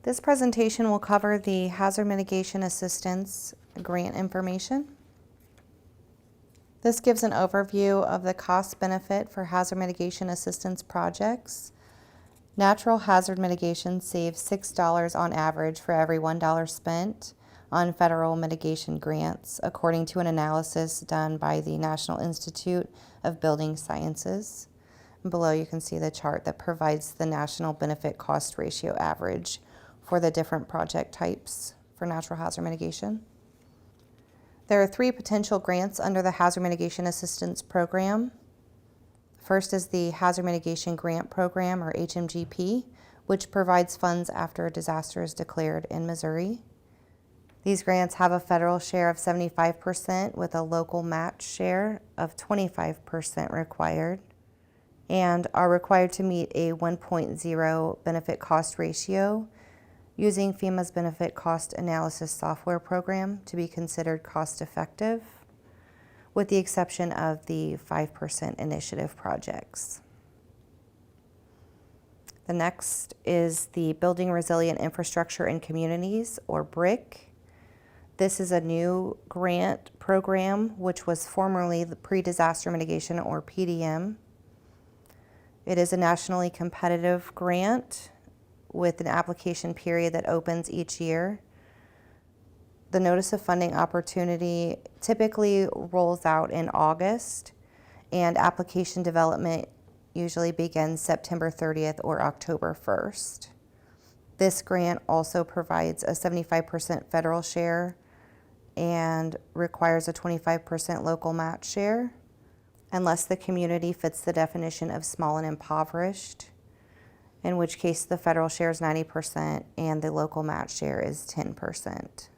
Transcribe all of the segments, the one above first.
This presentation will cover the Hazard Mitigation Assistance Grant Information. This gives an overview of the cost benefit for hazard mitigation assistance projects. Natural hazard mitigation saves $6 on average for every $1 spent on federal mitigation grants, according to an analysis done by the National Institute of Building Sciences. And below you can see the chart that provides the national benefit cost ratio average for the different project types for natural hazard mitigation. There are 3 potential grants under the Hazard Mitigation Assistance Program. First is the Hazard Mitigation Grant Program, or HMGP, which provides funds after a disaster is declared in Missouri. These grants have a federal share of 75% with a local match share of 25% required, and are required to meet a 1.0 benefit cost ratio using FEMA's benefit cost analysis software program to be considered cost effective, with the exception of the 5% initiative projects. The next is the Building Resilient Infrastructure in Communities, or BRIC. This is a new grant program which was formerly the Pre-Disaster Mitigation, or PDM. It is a nationally competitive grant with an application period that opens each year. The notice of funding opportunity typically rolls out in August, and application development usually begins September 30th or October 1st. This grant also provides a 75% federal share and requires a 25% local match share, unless the community fits the definition of small and impoverished, in which case the federal share is 90% and the local match share is 10%.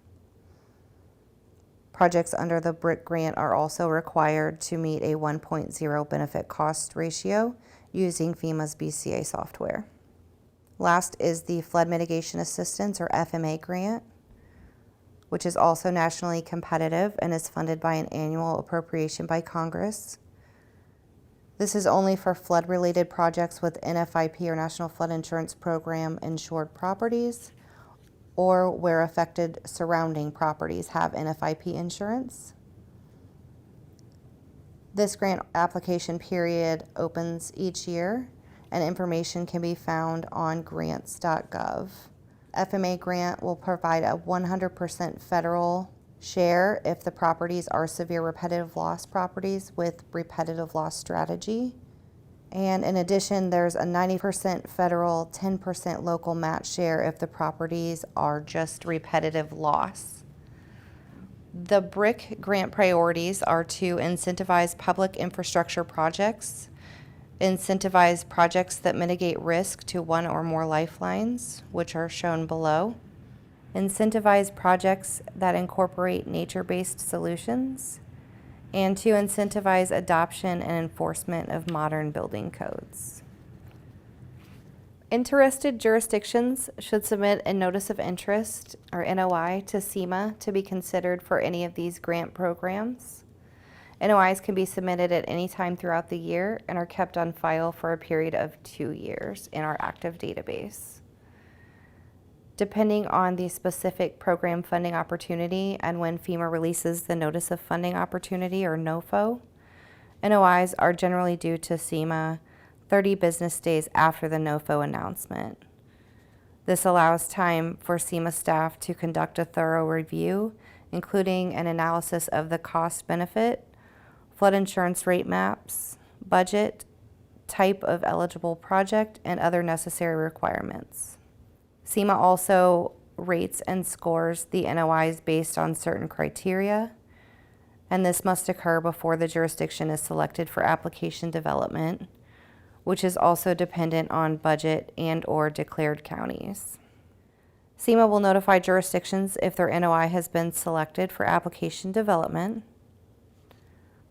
Projects under the BRIC grant are also required to meet a 1.0 benefit cost ratio using FEMA's BCA software. Last is the Flood Mitigation Assistance, or FMA grant, which is also nationally competitive and is funded by an annual appropriation by Congress. This is only for flood-related projects with NFIP, or National Flood Insurance Program, insured properties, or where affected surrounding properties have NFIP insurance. This grant application period opens each year, and information can be found on grants.gov. FMA grant will provide a 100% federal share if the properties are severe repetitive loss properties with repetitive loss strategy. And in addition, there's a 90% federal, 10% local match share if the properties are just repetitive loss. The BRIC grant priorities are to incentivize public infrastructure projects, incentivize projects that mitigate risk to one or more lifelines, which are shown below, incentivize projects that incorporate nature-based solutions, and to incentivize adoption and enforcement of modern building codes. Interested jurisdictions should submit a Notice of Interest, or NOI, to CEMA to be considered for any of these grant programs. NOIs can be submitted at any time throughout the year and are kept on file for a period of 2 years in our active database. Depending on the specific program funding opportunity and when FEMA releases the Notice of Funding Opportunity, or NOFO, NOIs are generally due to CEMA 30 business days after the NOFO announcement. This allows time for CEMA staff to conduct a thorough review, including an analysis of the cost benefit, flood insurance rate maps, budget, type of eligible project, and other necessary requirements. CEMA also rates and scores the NOIs based on certain criteria, and this must occur before the jurisdiction is selected for application development, which is also dependent on budget and/or declared counties. CEMA will notify jurisdictions if their NOI has been selected for application development.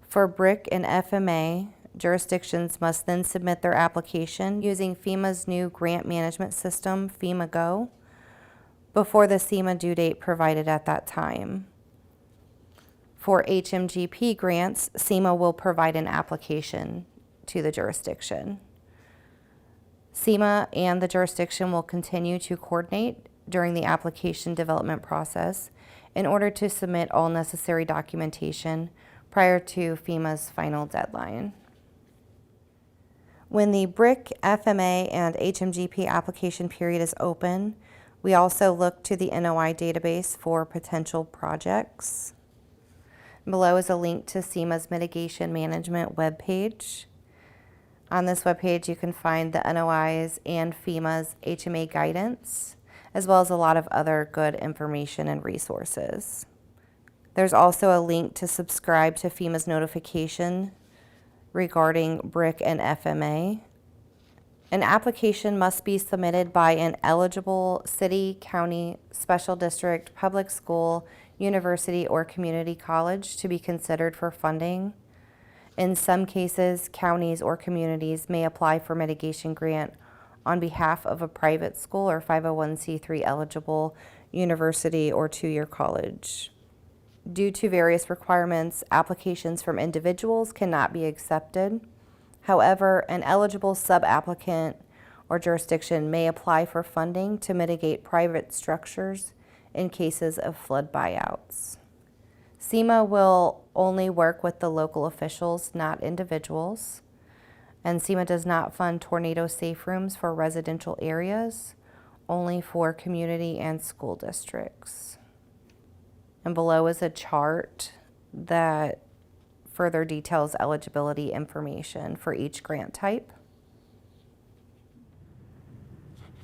For BRIC and FMA, jurisdictions must then submit their application using FEMA's new grant management system, FEMA Go, before the CEMA due date provided at that time. For HMGP grants, CEMA will provide an application to the jurisdiction. CEMA and the jurisdiction will continue to coordinate during the application development process in order to submit all necessary documentation prior to FEMA's final deadline. When the BRIC, FMA, and HMGP application period is open, we also look to the NOI database for potential projects. Below is a link to SEMA's mitigation management webpage. On this webpage, you can find the NOIs and FEMA's HMA guidance, as well as a lot of other good information and resources. There's also a link to subscribe to FEMA's notification regarding BRIC and FMA. An application must be submitted by an eligible city, county, special district, public school, university, or community college to be considered for funding. In some cases, counties or communities may apply for mitigation grant on behalf of a private school or 501c3 eligible university or two-year college. Due to various requirements, applications from individuals cannot be accepted. However, an eligible sub-applicant or jurisdiction may apply for funding to mitigate private structures in cases of flood buyouts. SEMA will only work with the local officials, not individuals. And SEMA does not fund tornado safe rooms for residential areas, only for community and school districts. And below is a chart that further details eligibility information for each grant type.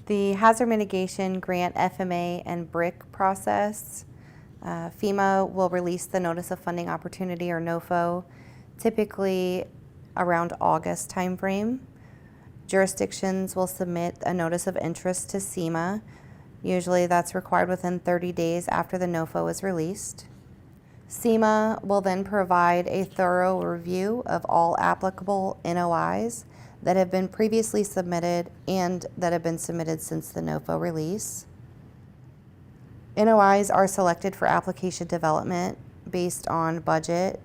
The Hazard Mitigation Grant FMA and BRIC process. FEMA will release the Notice of Funding Opportunity, or NOFO, typically around August timeframe. Jurisdictions will submit a notice of interest to SEMA. Usually that's required within 30 days after the NOFO is released. SEMA will then provide a thorough review of all applicable NOIs that have been previously submitted and that have been submitted since the NOFO release. NOIs are selected for application development based on budget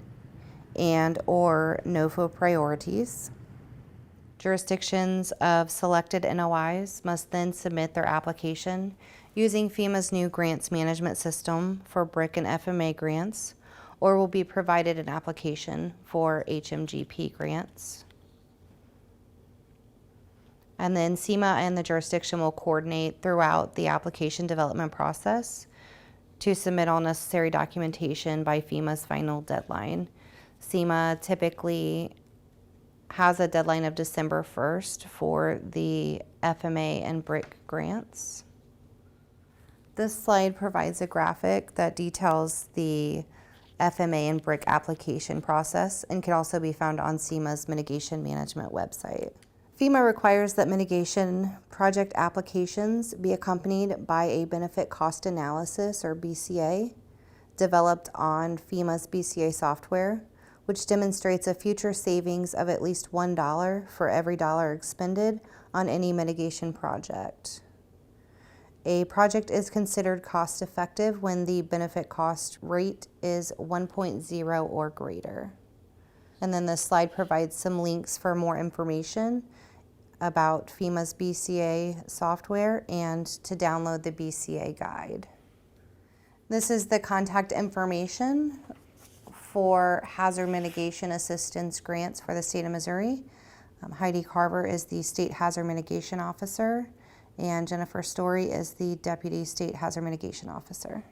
and or NOFO priorities. Jurisdictions of selected NOIs must then submit their application using FEMA's new grants management system for BRIC and FMA grants, or will be provided an application for HMGP grants. And then SEMA and the jurisdiction will coordinate throughout the application development process to submit all necessary documentation by FEMA's final deadline. SEMA typically has a deadline of December 1st for the FMA and BRIC grants. This slide provides a graphic that details the FMA and BRIC application process and can also be found on SEMA's mitigation management website. FEMA requires that mitigation project applications be accompanied by a benefit cost analysis, or BCA, developed on FEMA's BCA software, which demonstrates a future savings of at least $1 for every dollar expended on any mitigation project. A project is considered cost-effective when the benefit cost rate is 1.0 or greater. And then this slide provides some links for more information about FEMA's BCA software and to download the BCA guide. This is the contact information for hazard mitigation assistance grants for the state of Missouri. Heidi Carver is the State Hazard Mitigation Officer, and Jennifer Story is the Deputy State Hazard Mitigation Officer.